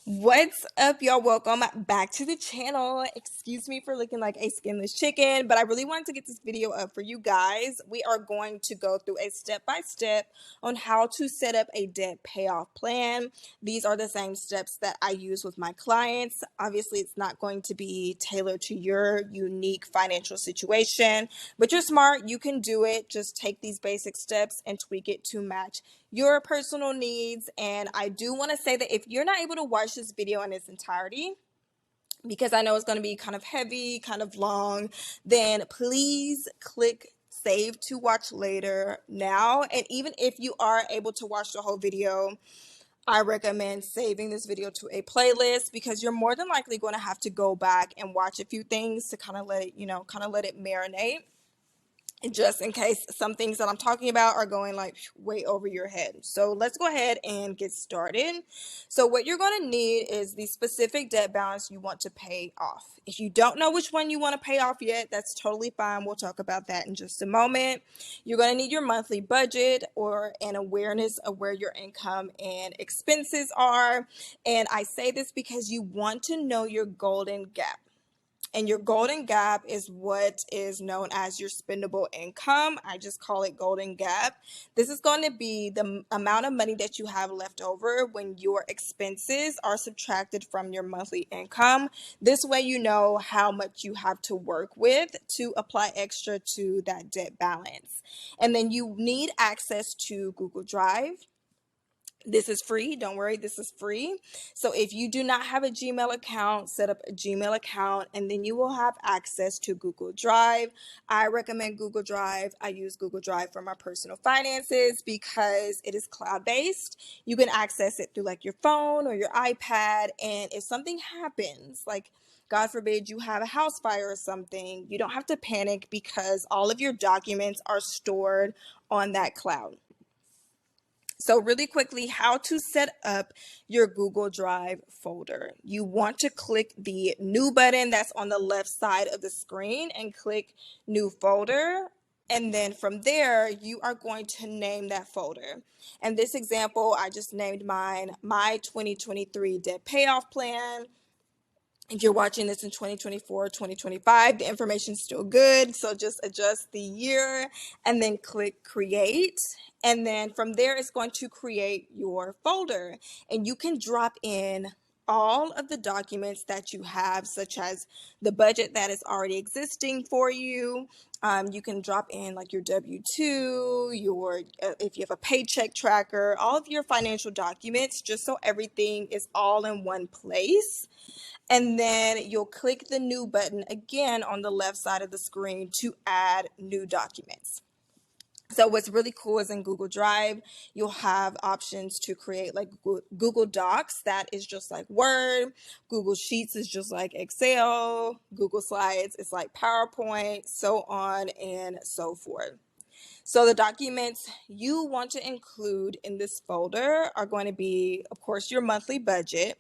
What's up, y'all? Welcome back to the channel. Excuse me for looking like a skinless chicken, but I really wanted to get this video up for you guys. We are going to go through a step-by-step on how to set up a debt payoff plan. These are the same steps that I use with my clients. Obviously, it's not going to be tailored to your unique financial situation, but you're smart. You can do it. Just take these basic steps and tweak it to match your personal needs. And I do want to say that if you're not able to watch this video in its entirety, because I know it's going to be kind of heavy, kind of long, then please click save to watch later now. And even if you are able to watch the whole video, I recommend saving this video to a playlist because you're more than likely going to have to go back and watch a few things to kind of let it, kind of let it marinate, just in case some things that I'm talking about are going like way over your head. So let's go ahead and get started. So what you're going to need is the specific debt balance you want to pay off. If you don't know which one you want to pay off yet, that's totally fine. We'll talk about that in just a moment. You're going to need your monthly budget or an awareness of where your income and expenses are. And I say this because you want to know your golden gap. And your golden gap is what is known as your spendable income. I just call it golden gap. This is going to be the amount of money that you have left over when your expenses are subtracted from your monthly income. This way you know how much you have to work with to apply extra to that debt balance. And then you need access to Google Drive. This is free. Don't worry, this is free. So if you do not have a Gmail account, set up a Gmail account and then you will have access to Google Drive. I recommend Google Drive. I use Google Drive for my personal finances because it is cloud-based. You can access it through like your phone or your iPad, and if something happens, like God forbid you have a house fire or something, you don't have to panic because all of your documents are stored on that cloud. So really quickly, how to set up your Google Drive folder. You want to click the new button that's on the left side of the screen and click new folder. And then from there, you are going to name that folder. And this example, I just named mine, My 2023 Debt Payoff Plan. If you're watching this in 2024, 2025, the information's still good. So just adjust the year and then click create. And then from there, it's going to create your folder. And you can drop in all of the documents that you have, such as the budget that is already existing for you. You can drop in like your W-2, your if you have a paycheck tracker, all of your financial documents, just so everything is all in one place. And then you'll click the new button again on the left side of the screen to add new documents. So what's really cool is in Google Drive, you'll have options to create like Google Docs. That is just like Word. Google Sheets is just like Excel. Google Slides is like PowerPoint, so on and so forth. So the documents you want to include in this folder are going to be, of course, your monthly budget.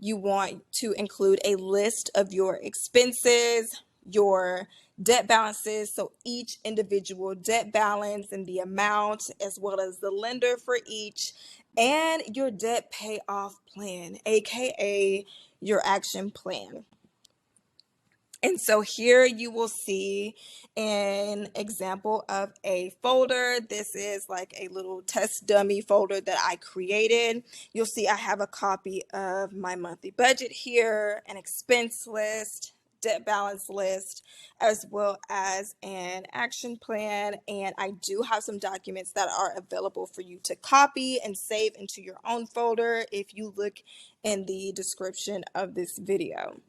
You want to include a list of your expenses, your debt balances, so each individual debt balance and the amount, as well as the lender for each, and your debt payoff plan, aka your action plan. And so here you will see an example of a folder. This is like a little test dummy folder that I created. You'll see I have a copy of my monthly budget here, an expense list, debt balance list, as well as an action plan. And I do have some documents that are available for you to copy and save into your own folder if you look in the description of this video.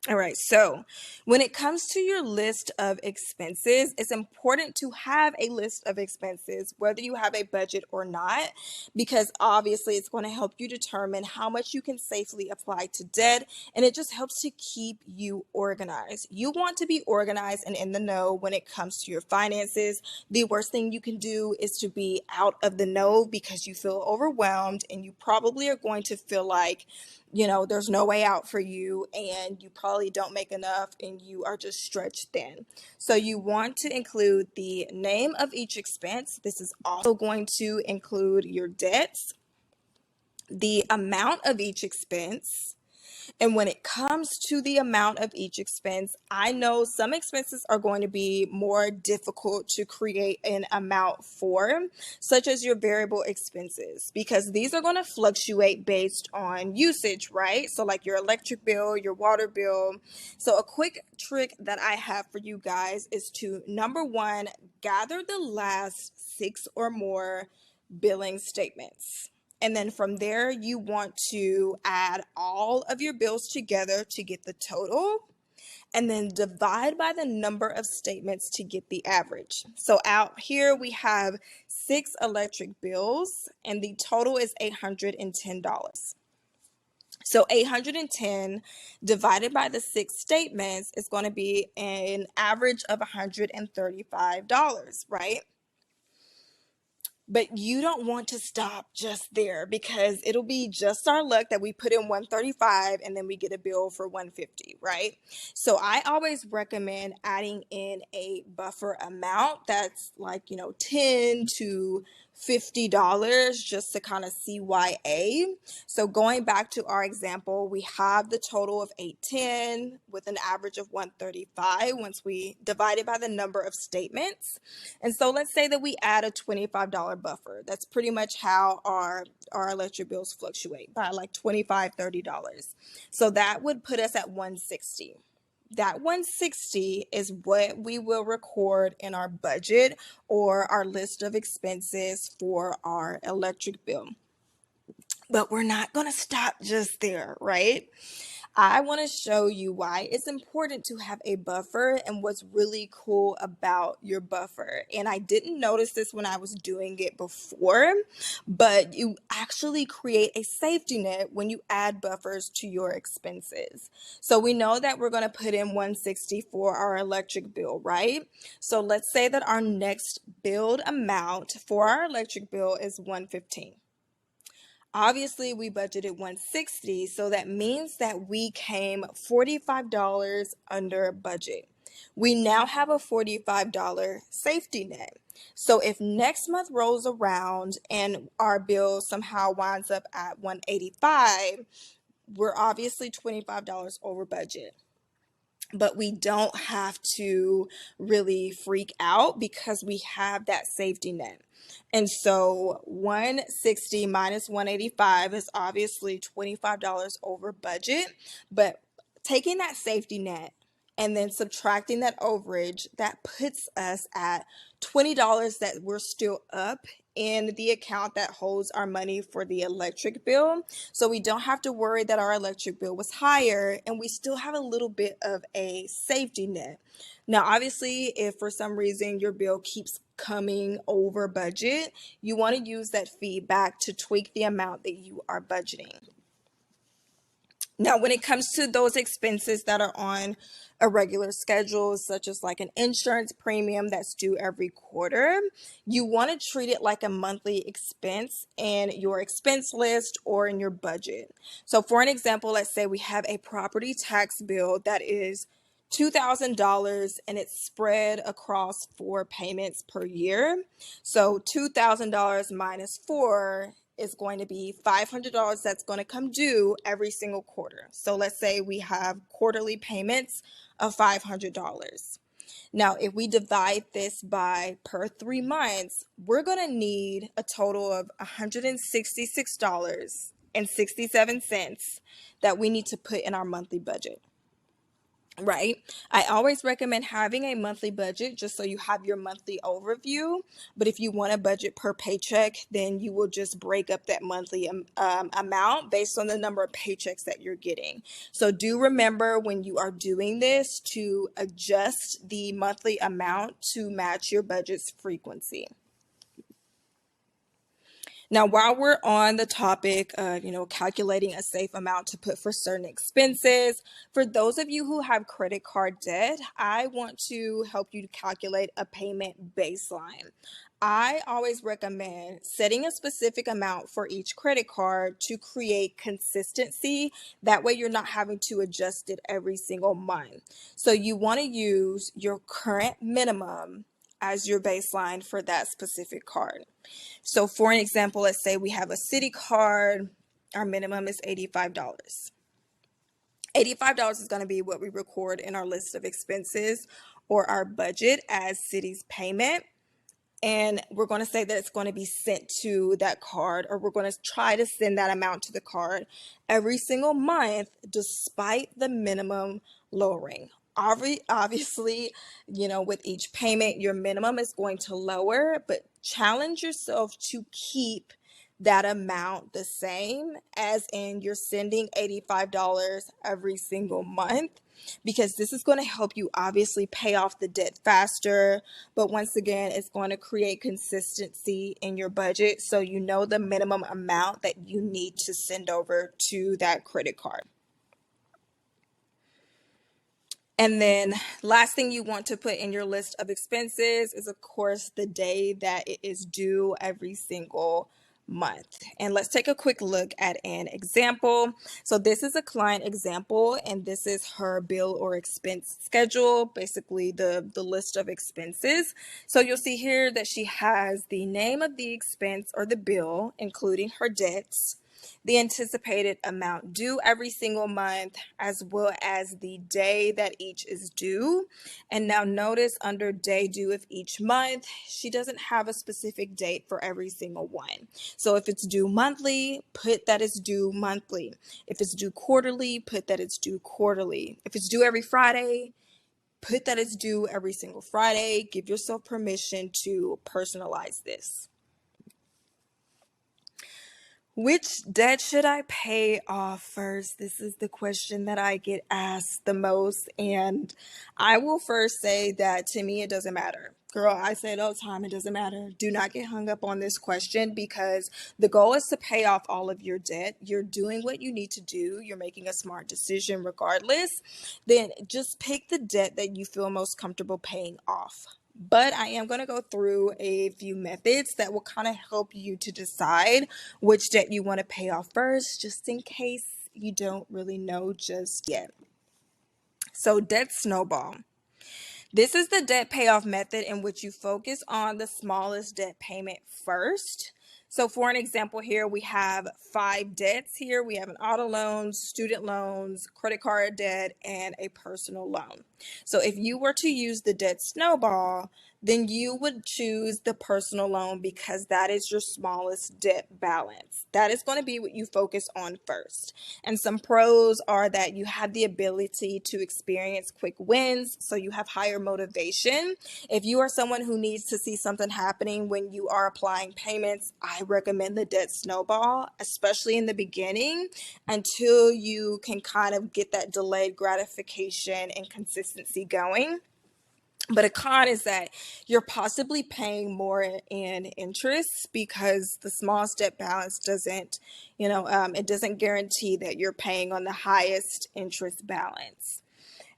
All right, so when it comes to your list of expenses, it's important to have a list of expenses, whether you have a budget or not, because obviously it's going to help you determine how much you can safely apply to debt, and it just helps to keep you organized. You want to be organized and in the know when it comes to your finances. The worst thing you can do is to be out of the know because you feel overwhelmed and you probably are going to feel like there's no way out for you and you probably don't make enough and you are just stretched thin. So you want to include the name of each expense. This is also going to include your debts. the amount of each expense. And when it comes to the amount of each expense, I know some expenses are going to be more difficult to create an amount for, such as your variable expenses, because these are going to fluctuate based on usage, right? So, like your electric bill, your water bill. So, a quick trick that I have for you guys is to, number one, gather the last 6 or more billing statements. And then from there, you want to add all of your bills together to get the total, and then divide by the number of statements to get the average. So out here, we have 6 electric bills, and the total is $810. So 810 divided by the 6 statements is going to be an average of $135, right? But you don't want to stop just there, because it'll be just our luck that we put in 135 and then we get a bill for 150, right? So I always recommend adding in a buffer amount that's like, 10 to $50, just to kind of CYA. So going back to our example, we have the total of 810 with an average of 135 once we divide it by the number of statements. And so let's say that we add a $25 buffer. That's pretty much how our electric bills fluctuate, by like $25, $30. So that would put us at 160. That 160 is what we will record in our budget or our list of expenses for our electric bill. But we're not going to stop just there, right? I want to show you why it's important to have a buffer and what's really cool about your buffer. And I didn't notice this when I was doing it before, but you actually create a safety net when you add buffers to your expenses. So we know that we're going to put in 160 for our electric bill, right? So let's say that our next billed amount for our electric bill is 115. Obviously, we budgeted 160, so that means that we came $45 under budget. We now have a $45 safety net. So if next month rolls around and our bill somehow winds up at 185, we're obviously $25 over budget. But we don't have to really freak out because we have that safety net. And so 160 minus 185 is obviously $25 over budget, but taking that safety net and then subtracting that overage, that puts us at $20 that we're still up in the account that holds our money for the electric bill. So we don't have to worry that our electric bill was higher, and we still have a little bit of a safety net. Now, obviously, if for some reason your bill keeps coming over budget, you want to use that feedback to tweak the amount that you are budgeting. Now, when it comes to those expenses that are on a regular schedule, such as like an insurance premium that's due every quarter, you want to treat it like a monthly expense in your expense list or in your budget. So for an example, let's say we have a property tax bill that is $2,000 and it's spread across 4 payments per year. So $2,000 minus 4 is going to be $500 that's going to come due every single quarter. So let's say we have quarterly payments of $500. Now, if we divide this by per 3 months, we're going to need a total of $166.67 that we need to put in our monthly budget. Right? I always recommend having a monthly budget just so you have your monthly overview. But if you want a budget per paycheck, then you will just break up that monthly amount based on the number of paychecks that you're getting. So do remember when you are doing this to adjust the monthly amount to match your budget's frequency. Now, while we're on the topic of, calculating a safe amount to put for certain expenses, for those of you who have credit card debt, I want to help you to calculate a payment baseline. I always recommend setting a specific amount for each credit card to create consistency. That way you're not having to adjust it every single month. So you want to use your current minimum as your baseline for that specific card. So for an example, let's say we have a city card our minimum is $85. $85 is going to be what we record in our list of expenses or our budget as city's payment. And we're going to say that it's going to be sent to that card, or we're going to try to send that amount to the card every single month, despite the minimum lowering. Obviously, with each payment, your minimum is going to lower, but challenge yourself to keep that amount the same, as in you're sending $85 every single month, because this is going to help you obviously pay off the debt faster. But once again, it's going to create consistency in your budget, so you know the minimum amount that you need to send over to that credit card. And then last thing you want to put in your list of expenses is, of course, the day that it is due every single month. And let's take a quick look at an example. So this is a client example, and this is her bill or expense schedule, basically the list of expenses. So you'll see here that she has the name of the expense or the bill, including her debts, the anticipated amount due every single month, as well as the day that each is due. And now notice under day due of each month, she doesn't have a specific date for every single one. So if it's due monthly, put that it's due monthly. If it's due quarterly, put that it's due quarterly. If it's due every Friday, put that it's due every single Friday. Give yourself permission to personalize this. Which debt should I pay off first? This is the question that I get asked the most. And I will first say that to me, it doesn't matter. Girl, I say it all the time, it doesn't matter. Do not get hung up on this question, because the goal is to pay off all of your debt. You're doing what you need to do. You're making a smart decision regardless. Then just pick the debt that you feel most comfortable paying off. But I am going to go through a few methods that will kind of help you to decide which debt you want to pay off first, just in case you don't really know just yet. So, debt snowball. This is the debt payoff method in which you focus on the smallest debt payment first. So for an example here, we have 5 debts here. We have an auto loan, student loans, credit card debt, and a personal loan. So if you were to use the debt snowball, then you would choose the personal loan, because that is your smallest debt balance. That is going to be what you focus on first. And some pros are that you have the ability to experience quick wins, so you have higher motivation. If you are someone who needs to see something happening when you are applying payments, I recommend the debt snowball, especially in the beginning, until you can kind of get that delayed gratification and consistency going. But a con is that you're possibly paying more in interest, because the small step balance doesn't, it doesn't guarantee that you're paying on the highest interest balance.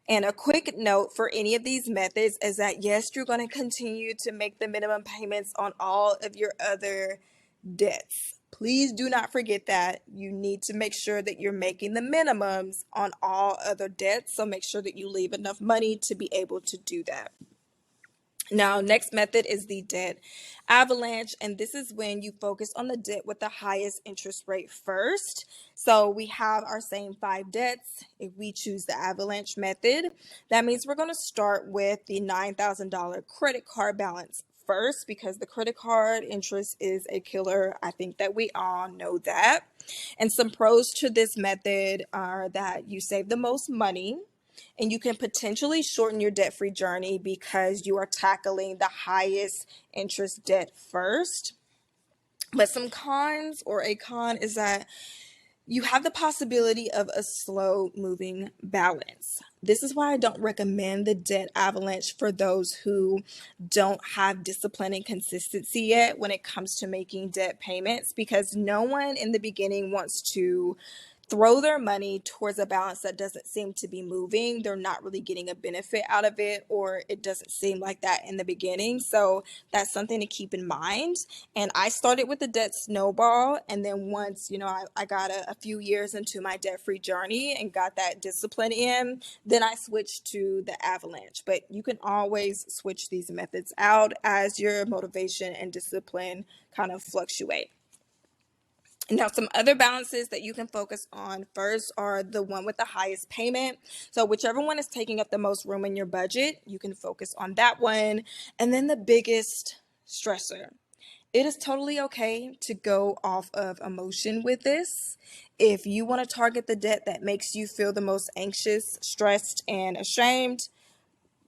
And a quick note for any of these methods is that yes, you're going to continue to make the minimum payments on all of your other debts. Please do not forget that. You need to make sure that you're making the minimums on all other debts. So make sure that you leave enough money to be able to do that. Now, next method is the debt avalanche, and this is when you focus on the debt with the highest interest rate first. So we have our same 5 debts. If we choose the avalanche method, that means we're going to start with the $9,000 credit card balance first, because the credit card interest is a killer. I think that we all know that. And some pros to this method are that you save the most money, and you can potentially shorten your debt-free journey because you are tackling the highest interest debt first. But some cons, or a con, is that you have the possibility of a slow moving balance. This is why I don't recommend the debt avalanche for those who don't have discipline and consistency yet when it comes to making debt payments, because no one in the beginning wants to throw their money towards a balance that doesn't seem to be moving. They're not really getting a benefit out of it, or it doesn't seem like that in the beginning. So that's something to keep in mind. And I started with the debt snowball, and then once I got a few years into my debt-free journey and got that discipline in, then I switched to the avalanche. But you can always switch these methods out as your motivation and discipline kind of fluctuate. Now, some other balances that you can focus on first are the one with the highest payment. So, whichever one is taking up the most room in your budget, you can focus on that one. And then the biggest stressor. It is totally okay to go off of emotion with this. If you want to target the debt that makes you feel the most anxious, stressed, and ashamed,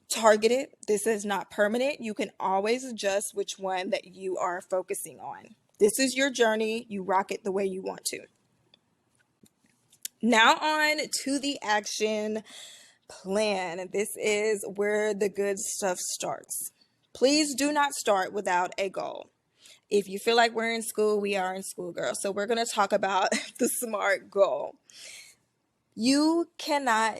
target it. This is not permanent. You can always adjust which one that you are focusing on. This is your journey. You rock it the way you want to. Now on to the action plan. This is where the good stuff starts. Please do not start without a goal. If you feel like we're in school, we are in school, girls. So we're going to talk about the SMART goal. You cannot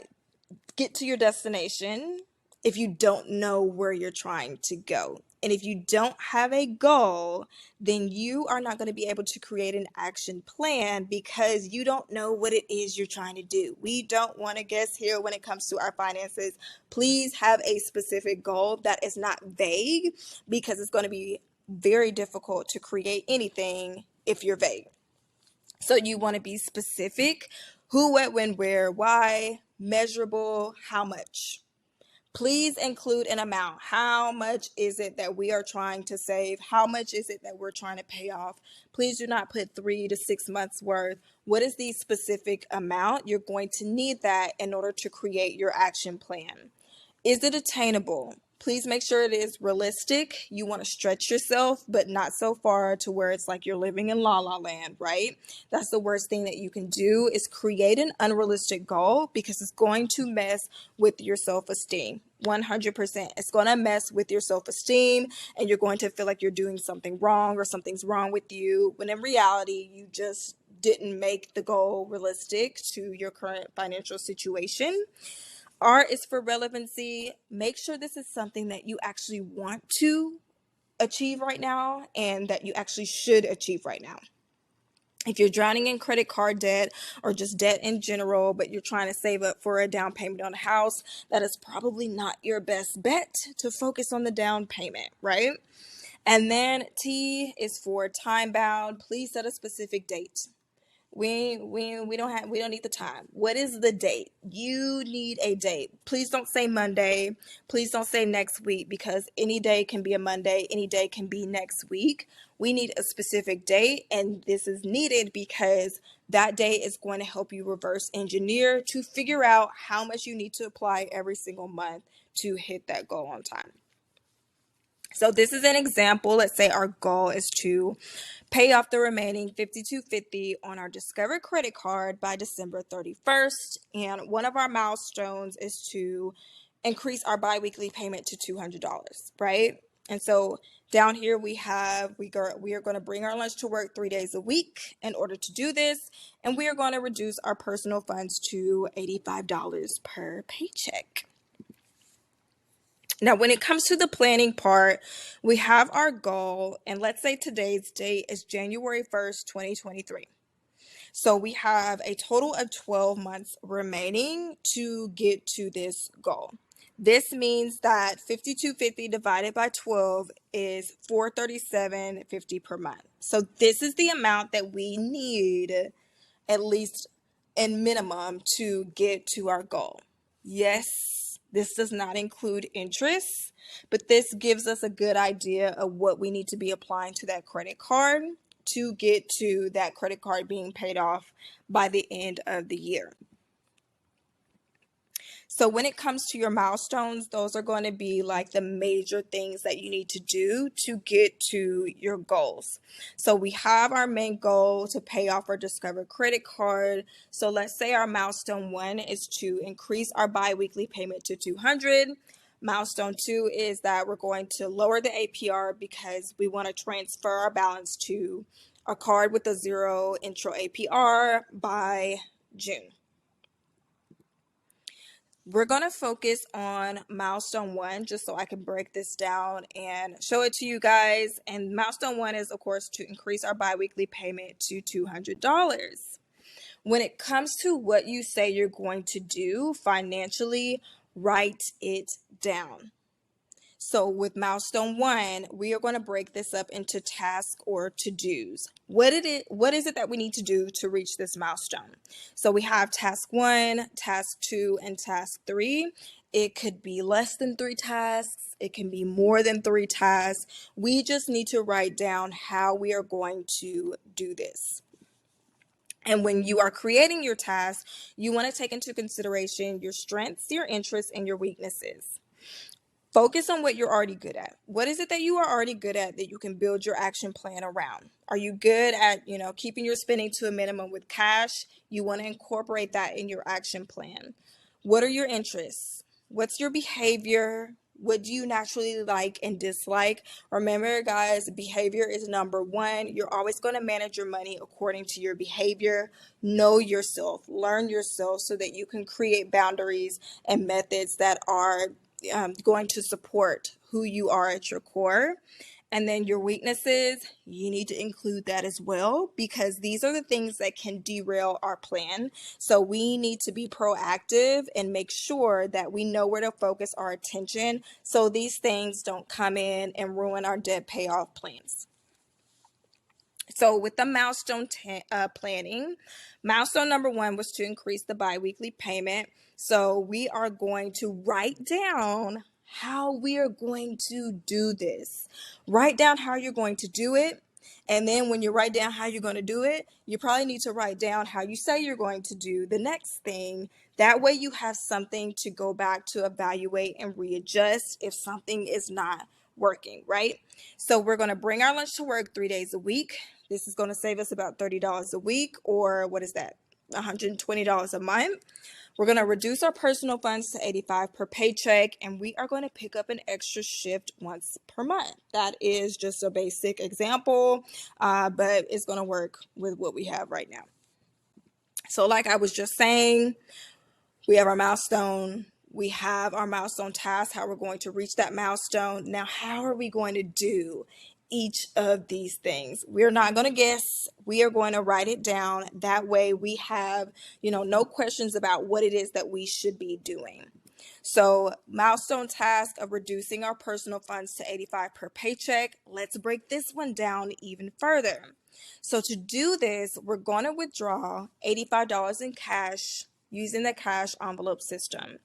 get to your destination if you don't know where you're trying to go. And if you don't have a goal, then you are not going to be able to create an action plan because you don't know what it is you're trying to do. We don't want to guess here when it comes to our finances. Please have a specific goal that is not vague, because it's going to be very difficult to create anything if you're vague. So you want to be specific: who, what, when, where, why, measurable, how much. Please include an amount. How much is it that we are trying to save? How much is it that we're trying to pay off? Please do not put 3 to 6 months worth. What is the specific amount? You're going to need that in order to create your action plan. Is it attainable? Please make sure it is realistic. You want to stretch yourself, but not so far to where it's like you're living in la la land, right? That's the worst thing that you can do, is create an unrealistic goal, because it's going to mess with your self-esteem. 100%. It's going to mess with your self-esteem, and you're going to feel like you're doing something wrong or something's wrong with you, when in reality, you just didn't make the goal realistic to your current financial situation. R is for relevancy. Make sure this is something that you actually want to achieve right now and that you actually should achieve right now. If you're drowning in credit card debt or just debt in general, but you're trying to save up for a down payment on a house, that is probably not your best bet to focus on the down payment, right? And then T is for time bound. Please set a specific date. We don't need the time. What is the date? You need a date. Please don't say Monday. Please don't say next week, because any day can be a Monday, any day can be next week. We need a specific date, and this is needed because that date is going to help you reverse engineer to figure out how much you need to apply every single month to hit that goal on time. So this is an example. Let's say our goal is to pay off the remaining $52.50 on our Discover credit card by December 31st. And one of our milestones is to increase our biweekly payment to $200, right? And so down here we are going to bring our lunch to work 3 days a week in order to do this. And we are going to reduce our personal funds to $85 per paycheck. Now, when it comes to the planning part, we have our goal, and let's say today's date is January 1st, 2023. So we have a total of 12 months remaining to get to this goal. This means that $52.50 divided by 12 is $437.50 per month. So this is the amount that we need, at least in minimum, to get to our goal. Yes, this does not include interest, but this gives us a good idea of what we need to be applying to that credit card to get to that credit card being paid off by the end of the year. So when it comes to your milestones, those are going to be like the major things that you need to do to get to your goals. So we have our main goal to pay off our Discover credit card. So let's say our milestone 1 is to increase our biweekly payment to $200. Milestone 2 is that we're going to lower the APR because we want to transfer our balance to a card with a 0 intro APR by June. We're going to focus on milestone 1 just so I can break this down and show it to you guys. And milestone 1 is, of course, to increase our biweekly payment to $200. When it comes to what you say you're going to do financially, write it down. So with milestone 1, we are going to break this up into tasks or to-dos. What is it that we need to do to reach this milestone? So we have task 1, task 2, and task 3. It could be less than 3 tasks. It can be more than 3 tasks. We just need to write down how we are going to do this. And when you are creating your task, you want to take into consideration your strengths, your interests, and your weaknesses. Focus on what you're already good at. What is it that you are already good at that you can build your action plan around? Are you good at, keeping your spending to a minimum with cash? You want to incorporate that in your action plan. What are your interests? What's your behavior? What do you naturally like and dislike? Remember, guys, behavior is number 1. You're always going to manage your money according to your behavior. Know yourself, learn yourself so that you can create boundaries and methods that are going to support who you are at your core. And then your weaknesses, you need to include that as well, because these are the things that can derail our plan. So we need to be proactive and make sure that we know where to focus our attention so these things don't come in and ruin our debt payoff plans. So with the milestone planning, milestone number 1 was to increase the biweekly payment. So we are going to write down how we are going to do this. Write down how you're going to do it. And then when you write down how you're going to do it, you probably need to write down how you say you're going to do the next thing. That way you have something to go back to evaluate and readjust if something is not working, right? So we're going to bring our lunch to work 3 days a week. This is going to save us about $30 a week, or what is that? $120 a month. We're going to reduce our personal funds to $85 per paycheck, and we are going to pick up an extra shift once per month. That is just a basic example, but it's going to work with what we have right now. So like I was just saying, we have our milestone. We have our milestone task, how we're going to reach that milestone. Now, how are we going to do each of these things? We're not going to guess. We are going to write it down. That way we have, no questions about what it is that we should be doing. So milestone task of reducing our personal funds to $85 per paycheck. Let's break this one down even further. So to do this, we're going to withdraw $85 in cash using the cash envelope system.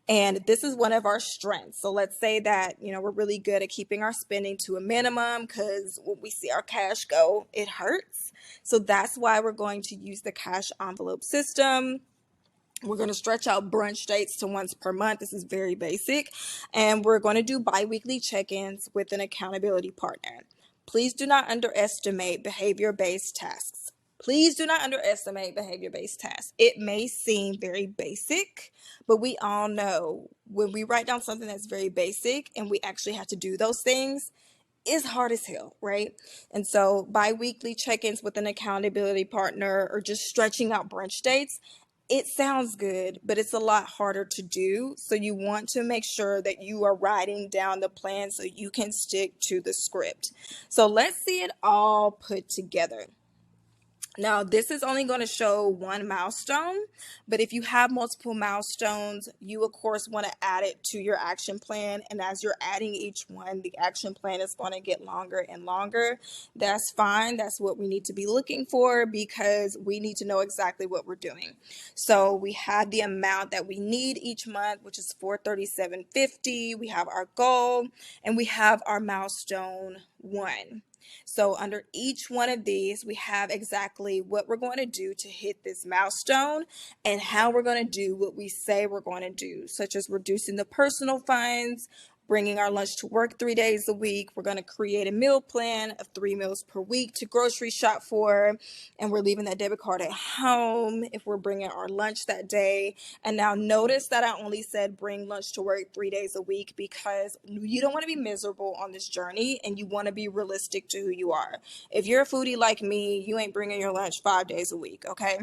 And this is one of our strengths. So let's say that, we're really good at keeping our spending to a minimum, because when we see our cash go, it hurts. So that's why we're going to use the cash envelope system. We're going to stretch out brunch dates to once per month. This is very basic. And we're going to do bi-weekly check-ins with an accountability partner. Please do not underestimate behavior-based tasks. Please do not underestimate behavior-based tasks. It may seem very basic, but we all know when we write down something that's very basic and we actually have to do those things, it's hard as hell, right? And so bi-weekly check-ins with an accountability partner, or just stretching out brunch dates, it sounds good, but it's a lot harder to do. So you want to make sure that you are writing down the plan so you can stick to the script. So let's see it all put together. Now, this is only going to show one milestone, but if you have multiple milestones, you of course want to add it to your action plan. And as you're adding each one, the action plan is going to get longer and longer. That's fine. That's what we need to be looking for, because we need to know exactly what we're doing. So we have the amount that we need each month, which is $437.50. We have our goal, and we have our milestone 1. So under each one of these, we have exactly what we're going to do to hit this milestone and how we're going to do what we say we're going to do, such as reducing the personal funds, bringing our lunch to work 3 days a week. We're going to create a meal plan of 3 meals per week to grocery shop for, and we're leaving that debit card at home if we're bringing our lunch that day. And now notice that I only said bring lunch to work 3 days a week, because you don't want to be miserable on this journey, and you want to be realistic to who you are. If you're a foodie like me, you ain't bringing your lunch 5 days a week, okay?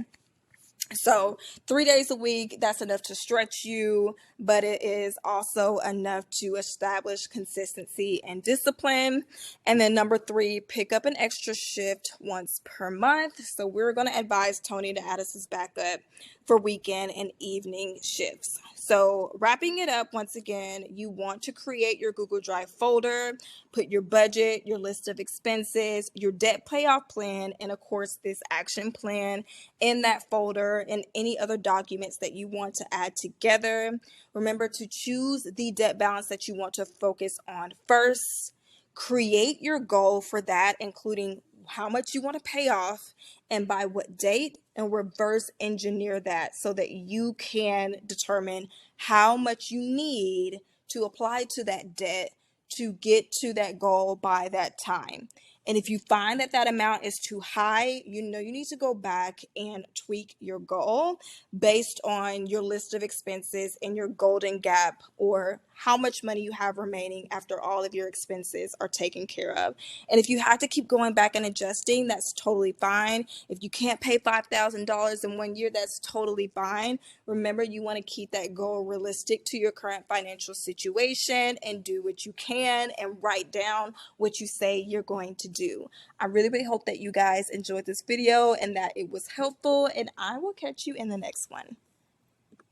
So 3 days a week, that's enough to stretch you, but it is also enough to establish consistency and discipline. And then number three, pick up an extra shift once per month. So we're going to advise Tony to add us his backup for weekend and evening shifts. So wrapping it up, once again, you want to create your Google Drive folder, put your budget, your list of expenses, your debt payoff plan, and of course this action plan in that folder and any other documents that you want to add together. Remember to choose the debt balance that you want to focus on first. Create your goal for that, including how much you want to pay off and by what date, and reverse engineer that so that you can determine how much you need to apply to that debt to get to that goal by that time. And if you find that that amount is too high, you know you need to go back and tweak your goal based on your list of expenses and your golden gap, or how much money you have remaining after all of your expenses are taken care of. And if you have to keep going back and adjusting, that's totally fine. If you can't pay $5,000 in 1 year, that's totally fine. Remember, you want to keep that goal realistic to your current financial situation and do what you can and write down what you say you're going to do. I really hope that you guys enjoyed this video and that it was helpful, and I will catch you in the next one.